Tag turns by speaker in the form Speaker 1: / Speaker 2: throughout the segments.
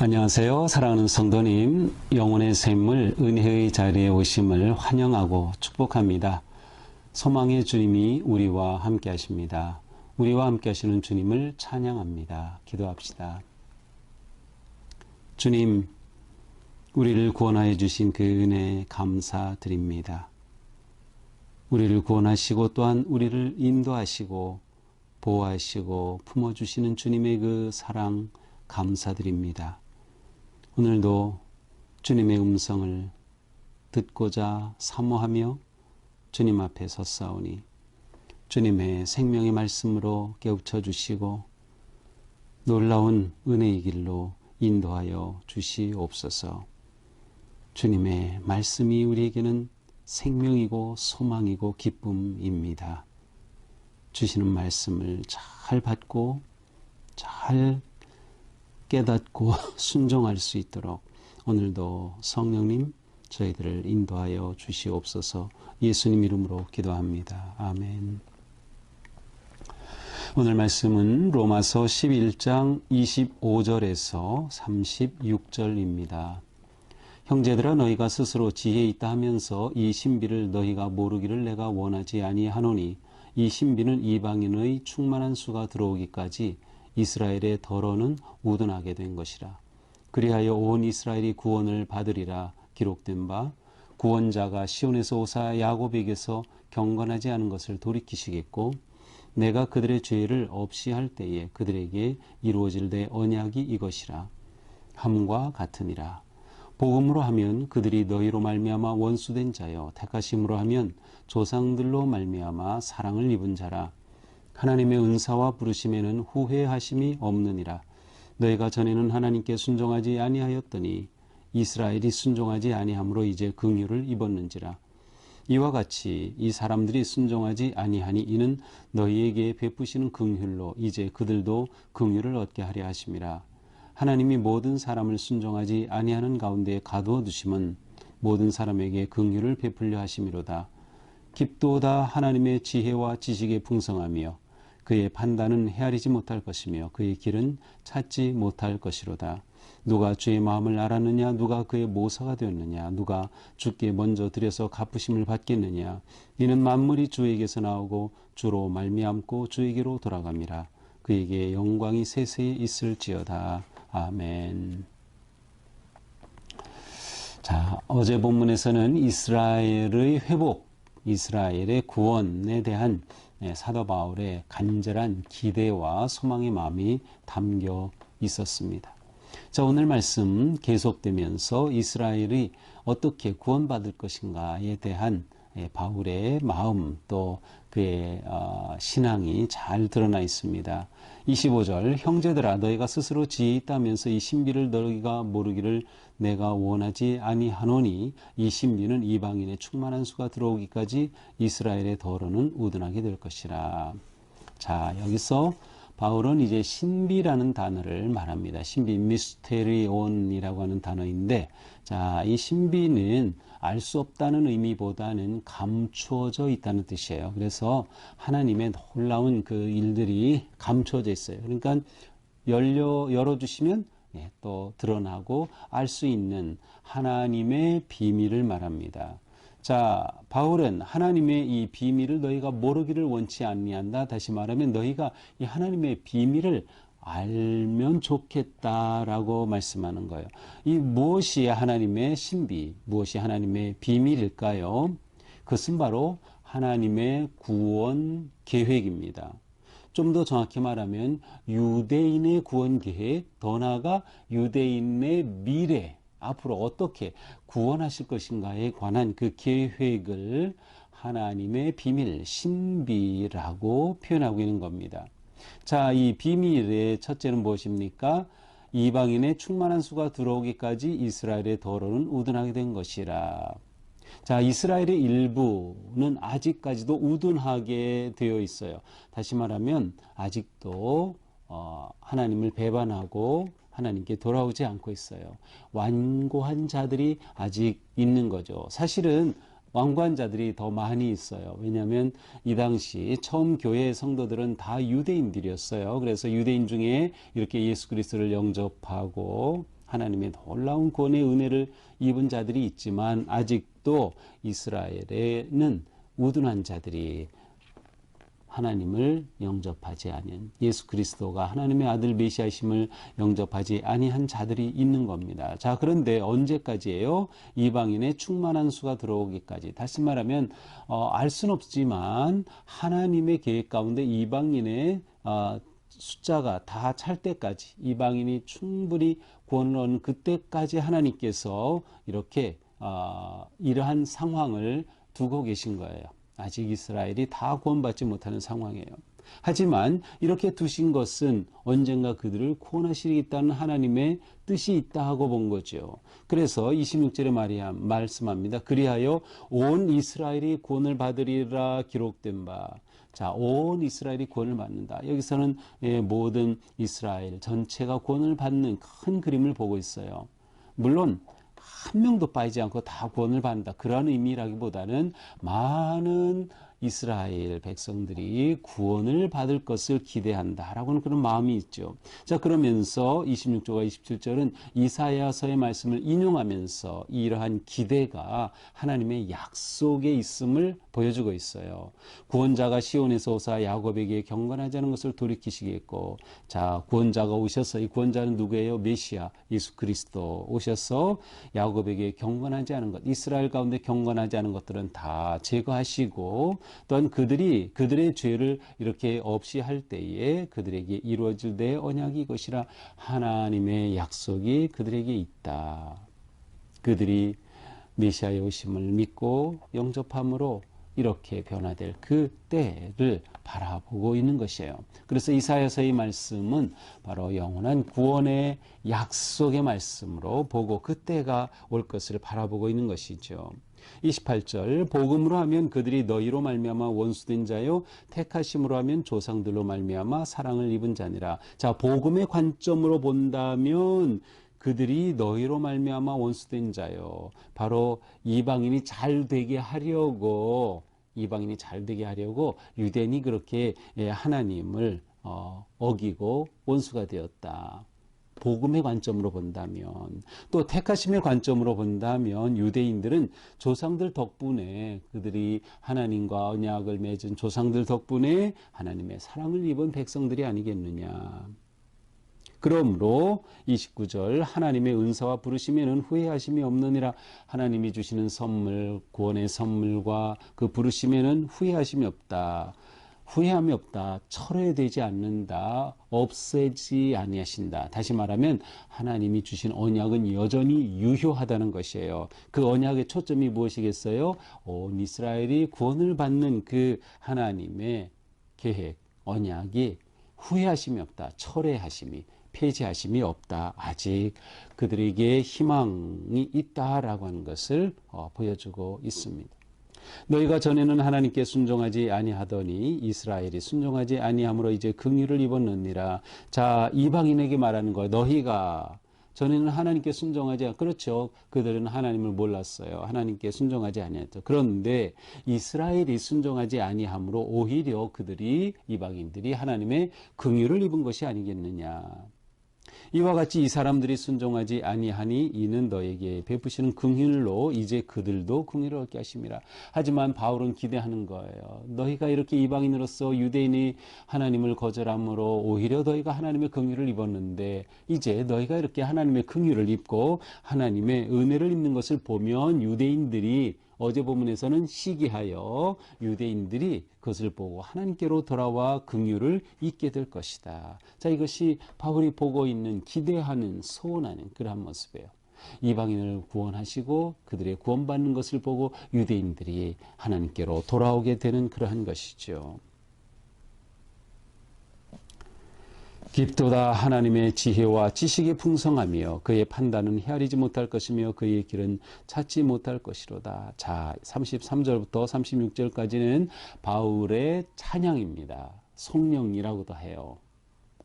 Speaker 1: 안녕하세요. 사랑하는 성도님, 영혼의 샘물 은혜의 자리에 오심을 환영하고 축복합니다. 소망의 주님이 우리와 함께 하십니다. 우리와 함께 하시는 주님을 찬양합니다. 기도합시다. 주님, 우리를 구원하여 주신 그 은혜 감사드립니다. 우리를 구원하시고 또한 우리를 인도하시고 보호하시고 품어주시는 주님의 그 사랑 감사드립니다. 오늘도 주님의 음성을 듣고자 사모하며 주님 앞에 섰사오니 주님의 생명의 말씀으로 깨우쳐 주시고 놀라운 은혜의 길로 인도하여 주시옵소서. 주님의 말씀이 우리에게는 생명이고 소망이고 기쁨입니다. 주시는 말씀을 잘 받고 잘 깨닫고 순종할 수 있도록 오늘도 성령님 저희들을 인도하여 주시옵소서. 예수님 이름으로 기도합니다. 아멘. 오늘 말씀은 로마서 11장 25절에서 36절입니다. 형제들아, 너희가 스스로 지혜 있다 하면서 이 신비를 너희가 모르기를 내가 원하지 아니하노니 이 신비는 이방인의 충만한 수가 들어오기까지 이스라엘의 덜어는 우둔하게 된 것이라. 그리하여 온 이스라엘이 구원을 받으리라 기록된 바, 구원자가 시온에서 오사 야곱에게서 경건하지 않은 것을 돌이키시겠고 내가 그들의 죄를 없이 할 때에 그들에게 이루어질 내 언약이 이것이라. 함과 같으니라. 복음으로 하면 그들이 너희로 말미암아 원수된 자여, 택하심으로 하면 조상들로 말미암아 사랑을 입은 자라. 하나님의 은사와 부르심에는 후회하심이 없느니라. 너희가 전에는 하나님께 순종하지 아니하였더니 이스라엘이 순종하지 아니함으로 이제 긍휼을 입었는지라. 이와 같이 이 사람들이 순종하지 아니하니 이는 너희에게 베푸시는 긍휼로 이제 그들도 긍휼을 얻게 하려 하심이라. 하나님이 모든 사람을 순종하지 아니하는 가운데 가두어 두심은 모든 사람에게 긍휼을 베풀려 하심이로다. 깊도다 하나님의 지혜와 지식에 풍성하며 그의 판단은 헤아리지 못할 것이며 그의 길은 찾지 못할 것이로다. 누가 주의 마음을 알았느냐? 누가 그의 모사가 되었느냐? 누가 주께 먼저 드려서 갚으심을 받겠느냐? 이는 만물이 주에게서 나오고 주로 말미암고 주에게로 돌아갑니다. 그에게 영광이 세세히 있을지어다. 아멘. 자, 어제 본문에서는 이스라엘의 회복, 이스라엘의 구원에 대한 사도 바울의 간절한 기대와 소망의 마음이 담겨 있었습니다. 자, 오늘 말씀 계속되면서 이스라엘이 어떻게 구원받을 것인가에 대한 바울의 마음 또 그의 신앙이 잘 드러나 있습니다. 25절, 형제들아, 너희가 스스로 지혜 있다면서 이 신비를 너희가 모르기를 내가 원하지 아니하노니 이 신비는 이방인의 충만한 수가 들어오기까지 이스라엘의 덜어는 우둔하게 될 것이라. 자, 여기서 바울은 이제 신비라는 단어를 말합니다. 신비, 미스테리온이라고 하는 단어인데, 자, 이 신비는 알 수 없다는 의미보다는 감추어져 있다는 뜻이에요. 그래서 하나님의 놀라운 그 일들이 감추어져 있어요. 그러니까 열어주시면 또 드러나고 알 수 있는 하나님의 비밀을 말합니다. 자, 바울은 하나님의 이 비밀을 너희가 모르기를 원치 아니한다. 다시 말하면 너희가 이 하나님의 비밀을 알면 좋겠다라고 말씀하는 거예요. 이 무엇이 하나님의 신비, 무엇이 하나님의 비밀일까요? 그것은 바로 하나님의 구원 계획입니다. 좀 더 정확히 말하면 유대인의 구원 계획, 더 나아가 유대인의 미래, 앞으로 어떻게 구원하실 것인가에 관한 그 계획을 하나님의 비밀, 신비라고 표현하고 있는 겁니다. 자, 이 비밀의 첫째는 무엇입니까? 이방인의 충만한 수가 들어오기까지 이스라엘의 덜어는 우둔하게 된 것이라. 자, 이스라엘의 일부는 아직까지도 우둔하게 되어 있어요. 다시 말하면 아직도 하나님을 배반하고 하나님께 돌아오지 않고 있어요. 완고한 자들이 아직 있는 거죠. 사실은 완고한 자들이 더 많이 있어요. 왜냐하면 이 당시 처음 교회의 성도들은 다 유대인들이었어요. 그래서 유대인 중에 이렇게 예수 그리스도를 영접하고 하나님의 놀라운 구원의 은혜를 입은 자들이 있지만 아직도 이스라엘에는 우둔한 자들이 하나님을 영접하지 아니한, 예수 그리스도가 하나님의 아들 메시아심을 영접하지 아니한 자들이 있는 겁니다. 자, 그런데 언제까지예요? 이방인의 충만한 수가 들어오기까지. 다시 말하면 알 수는 없지만 하나님의 계획 가운데 이방인의 숫자가 다 찰 때까지, 이방인이 충분히 구원을 얻는 그때까지 하나님께서 이렇게 이러한 상황을 두고 계신 거예요. 아직 이스라엘이 다 구원받지 못하는 상황이에요. 하지만 이렇게 두신 것은 언젠가 그들을 구원하시겠다는 하나님의 뜻이 있다 하고 본 거죠. 그래서 26절에 말씀합니다. 그리하여 온 이스라엘이 구원을 받으리라 기록된 바. 자, 온 이스라엘이 구원을 받는다. 여기서는 모든 이스라엘 전체가 구원을 받는 큰 그림을 보고 있어요. 물론 한 명도 빠지지 않고 다 구원을 받는다. 그런 의미라기보다는 많은 이스라엘 백성들이 구원을 받을 것을 기대한다라고는 그런 마음이 있죠. 자, 그러면서 26절과 27절은 이사야서의 말씀을 인용하면서 이러한 기대가 하나님의 약속에 있음을 보여주고 있어요. 구원자가 시온에서 오사 야곱에게 경건하지 않은 것을 돌이키시겠고, 자, 구원자가 오셔서, 이 구원자는 누구예요? 메시아 예수 그리스도 오셔서 야곱에게 경건하지 않은 것, 이스라엘 가운데 경건하지 않은 것들은 다 제거하시고, 또한 그들의 죄를 이렇게 없이 할 때에 그들에게 이루어질 내 언약이 이것이라 하나님의 약속이 그들에게 있다. 그들이 메시아의 오심을 믿고 영접함으로 이렇게 변화될 그 때를 바라보고 있는 것이에요. 그래서 이사야서의 말씀은 바로 영원한 구원의 약속의 말씀으로 보고 그 때가 올 것을 바라보고 있는 것이죠. 28절 복음으로 하면 그들이 너희로 말미암아 원수된 자요 택하심으로 하면 조상들로 말미암아 사랑을 입은 자니라. 자, 복음의 관점으로 본다면 그들이 너희로 말미암아 원수된 자요. 바로 이방인이 잘 되게 하려고 유대인이 그렇게 하나님을 어기고 원수가 되었다. 복음의 관점으로 본다면, 또 택하심의 관점으로 본다면 유대인들은 조상들 덕분에, 그들이 하나님과 언약을 맺은 조상들 덕분에 하나님의 사랑을 입은 백성들이 아니겠느냐. 그러므로 29절 하나님의 은사와 부르심에는 후회하심이 없느니라. 하나님이 주시는 선물, 구원의 선물과 그 부르심에는 후회하심이 없다. 후회함이 없다. 철회되지 않는다. 없애지 아니하신다. 다시 말하면 하나님이 주신 언약은 여전히 유효하다는 것이에요. 그 언약의 초점이 무엇이겠어요? 온 이스라엘이 구원을 받는 그 하나님의 계획, 언약이 후회하심이 없다. 철회하심이, 폐지하심이 없다. 아직 그들에게 희망이 있다라고 하는 것을 보여주고 있습니다. 너희가 전에는 하나님께 순종하지 아니하더니 이스라엘이 순종하지 아니함으로 이제 긍휼을 입었느니라. 자, 이방인에게 말하는 거예요. 너희가 전에는 하나님께 순종하지 그렇죠. 그들은 하나님을 몰랐어요. 하나님께 순종하지 아니했죠. 그런데 이스라엘이 순종하지 아니함으로 오히려 그들이, 이방인들이 하나님의 긍휼을 입은 것이 아니겠느냐. 이와 같이 이 사람들이 순종하지 아니하니 이는 너에게 베푸시는 긍휼로 이제 그들도 긍휼을 얻게 하심이라. 하지만 바울은 기대하는 거예요. 너희가 이렇게 이방인으로서 유대인이 하나님을 거절함으로 오히려 너희가 하나님의 긍휼을 입었는데, 이제 너희가 이렇게 하나님의 긍휼을 입고 하나님의 은혜를 입는 것을 보면 유대인들이, 어제 본문에서는 시기하여 유대인들이 그것을 보고 하나님께로 돌아와 긍휼을 잊게 될 것이다. 자, 이것이 바울이 보고 있는, 기대하는, 소원하는 그러한 모습이에요. 이방인을 구원하시고 그들의 구원받는 것을 보고 유대인들이 하나님께로 돌아오게 되는 그러한 것이죠. 깊도다 하나님의 지혜와 지식이 풍성하며 그의 판단은 헤아리지 못할 것이며 그의 길은 찾지 못할 것이로다. 자, 33절부터 36절까지는 바울의 찬양입니다. 성령이라고도 해요.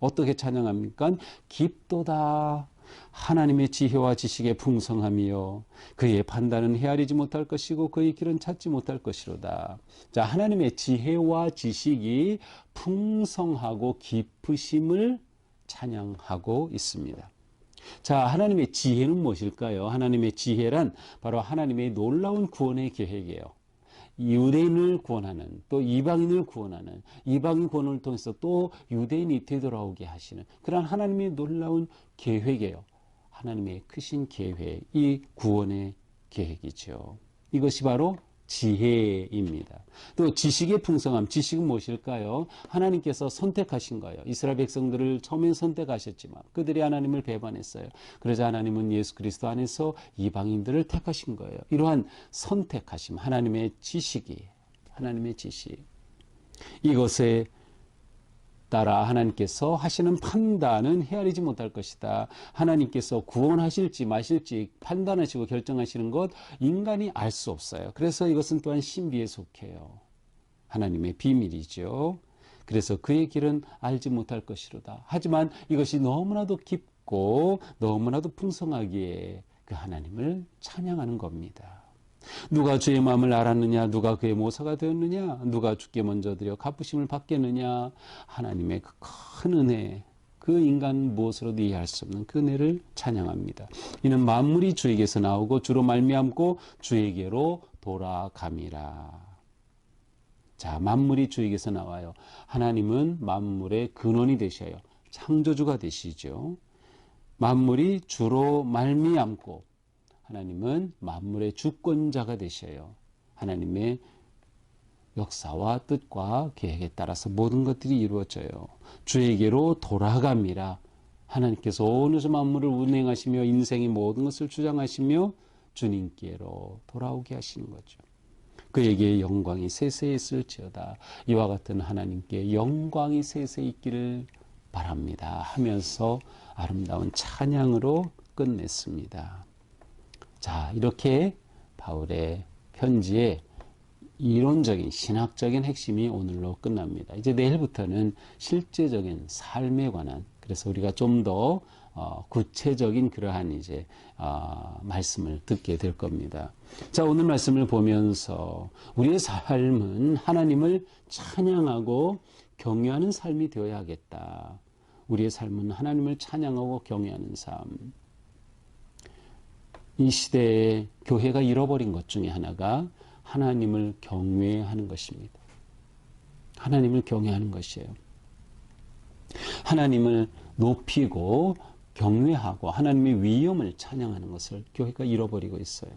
Speaker 1: 어떻게 찬양합니까? 깊도다 하나님의 지혜와 지식의 풍성하며 그의 판단은 헤아리지 못할 것이고 그의 길은 찾지 못할 것이로다. 자, 하나님의 지혜와 지식이 풍성하고 깊으심을 찬양하고 있습니다. 자, 하나님의 지혜는 무엇일까요? 하나님의 지혜란 바로 하나님의 놀라운 구원의 계획이에요. 유대인을 구원하는, 또 이방인을 구원하는, 이방인 구원을 통해서 또 유대인이 되돌아오게 하시는 그런 하나님의 놀라운 계획이에요. 하나님의 크신 계획, 이 구원의 계획이죠. 이것이 바로 지혜입니다. 또 지식의 풍성함, 지식은 무엇일까요? 하나님께서 선택하신 거예요. 이스라엘 백성들을 처음엔 선택하셨지만 그들이 하나님을 배반했어요. 그러자 하나님은 예수 그리스도 안에서 이방인들을 택하신 거예요. 이러한 선택하심, 하나님의 지식, 이것에 따라 하나님께서 하시는 판단은 헤아리지 못할 것이다. 하나님께서 구원하실지 마실지 판단하시고 결정하시는 것 인간이 알 수 없어요. 그래서 이것은 또한 신비에 속해요. 하나님의 비밀이죠. 그래서 그의 길은 알지 못할 것이로다. 하지만 이것이 너무나도 깊고 너무나도 풍성하기에 그 하나님을 찬양하는 겁니다. 누가 주의 마음을 알았느냐, 누가 그의 모사가 되었느냐, 누가 주께 먼저 드려 갚으심을 받겠느냐. 하나님의 그 큰 은혜, 그 인간 무엇으로도 이해할 수 없는 그 은혜를 찬양합니다. 이는 만물이 주에게서 나오고 주로 말미암고 주에게로 돌아감이라. 자, 만물이 주에게서 나와요. 하나님은 만물의 근원이 되셔요. 창조주가 되시죠. 만물이 주로 말미암고 하나님은 만물의 주권자가 되셔요. 하나님의 역사와 뜻과 계획에 따라서 모든 것들이 이루어져요. 주에게로 돌아감이라. 하나님께서 온 우주 만물을 운행하시며 인생의 모든 것을 주장하시며 주님께로 돌아오게 하시는 거죠. 그에게 영광이 세세히 있을지어다. 이와 같은 하나님께 영광이 세세히 있기를 바랍니다 하면서 아름다운 찬양으로 끝냈습니다. 자, 이렇게 바울의 편지의 이론적인 신학적인 핵심이 오늘로 끝납니다. 이제 내일부터는 실제적인 삶에 관한, 그래서 우리가 좀 더 구체적인 그러한 이제 말씀을 듣게 될 겁니다. 자, 오늘 말씀을 보면서 우리의 삶은 하나님을 찬양하고 경외하는 삶이 되어야 하겠다. 우리의 삶은 하나님을 찬양하고 경외하는 삶. 이 시대에 교회가 잃어버린 것 중에 하나가 하나님을 경외하는 것입니다. 하나님을 경외하는 것이에요. 하나님을 높이고 경외하고 하나님의 위엄을 찬양하는 것을 교회가 잃어버리고 있어요.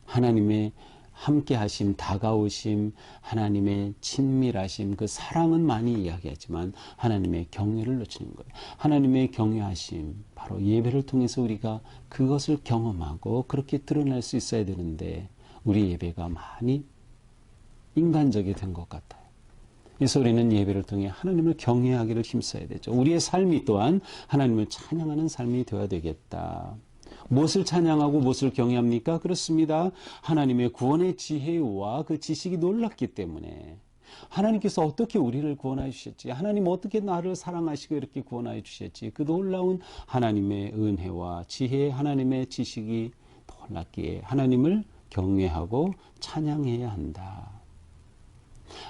Speaker 1: 하나님의 함께 하심, 다가오심, 하나님의 친밀하심, 그 사랑은 많이 이야기하지만 하나님의 경외를 놓치는 거예요. 하나님의 경외하심, 바로 예배를 통해서 우리가 그것을 경험하고 그렇게 드러날 수 있어야 되는데 우리 예배가 많이 인간적이 된 것 같아요. 그래서 우리는 예배를 통해 하나님을 경외하기를 힘써야 되죠. 우리의 삶이 또한 하나님을 찬양하는 삶이 되어야 되겠다. 무엇을 찬양하고 무엇을 경외합니까? 그렇습니다. 하나님의 구원의 지혜와 그 지식이 놀랍기 때문에 하나님께서 어떻게 우리를 구원해 주셨지? 하나님 어떻게 나를 사랑하시고 이렇게 구원해 주셨지? 그 놀라운 하나님의 은혜와 지혜, 하나님의 지식이 놀랍기에 하나님을 경외하고 찬양해야 한다.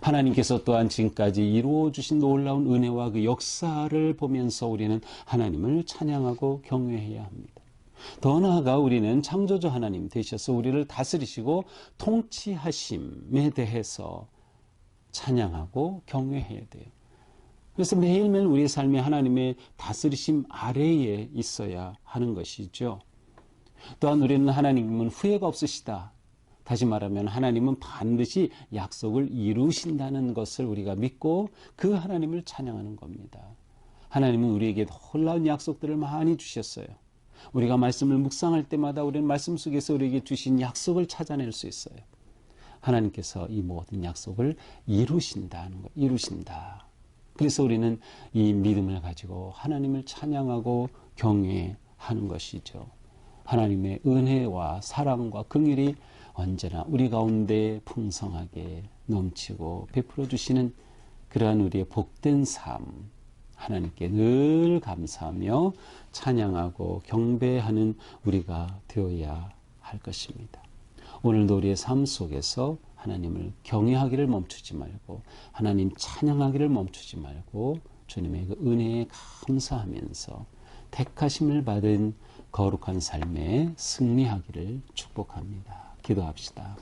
Speaker 1: 하나님께서 또한 지금까지 이루어 주신 놀라운 은혜와 그 역사를 보면서 우리는 하나님을 찬양하고 경외해야 합니다. 더 나아가 우리는 창조주 하나님 되셔서 우리를 다스리시고 통치하심에 대해서 찬양하고 경외해야 돼요. 그래서 매일매일 우리의 삶이 하나님의 다스리심 아래에 있어야 하는 것이죠. 또한 우리는 하나님은 후회가 없으시다. 다시 말하면 하나님은 반드시 약속을 이루신다는 것을 우리가 믿고 그 하나님을 찬양하는 겁니다. 하나님은 우리에게 놀라운 약속들을 많이 주셨어요. 우리가 말씀을 묵상할 때마다 우리는 말씀 속에서 우리에게 주신 약속을 찾아낼 수 있어요. 하나님께서 이 모든 약속을 이루신다는 것, 이루신다. 그래서 우리는 이 믿음을 가지고 하나님을 찬양하고 경외하는 것이죠. 하나님의 은혜와 사랑과 긍휼이 언제나 우리 가운데 풍성하게 넘치고 베풀어 주시는 그러한 우리의 복된 삶, 하나님께 늘 감사하며 찬양하고 경배하는 우리가 되어야 할 것입니다. 오늘도 우리의 삶 속에서 하나님을 경외하기를 멈추지 말고 하나님 찬양하기를 멈추지 말고 주님의 그 은혜에 감사하면서 택하심을 받은 거룩한 삶에 승리하기를 축복합니다. 기도합시다.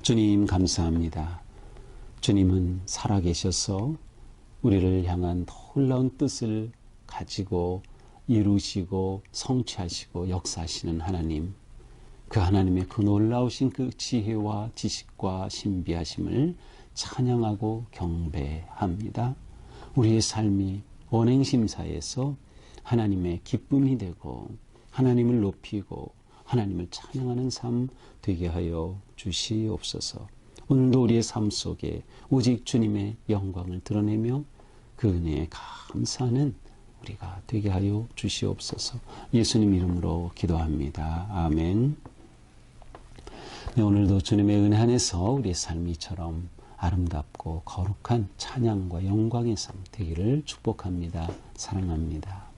Speaker 1: 주님 감사합니다. 주님은 살아계셔서 우리를 향한 놀라운 뜻을 가지고 이루시고 성취하시고 역사하시는 하나님, 그 하나님의 그 놀라우신 그 지혜와 지식과 신비하심을 찬양하고 경배합니다. 우리의 삶이 언행심사에서 하나님의 기쁨이 되고 하나님을 높이고 하나님을 찬양하는 삶 되게 하여 주시옵소서. 오늘도 우리의 삶 속에 오직 주님의 영광을 드러내며 그 은혜에 감사하는 우리가 되게 하여 주시옵소서. 예수님 이름으로 기도합니다. 아멘. 네, 오늘도 주님의 은혜 안에서 우리의 삶이 이처럼 아름답고 거룩한 찬양과 영광의 삶 되기를 축복합니다. 사랑합니다.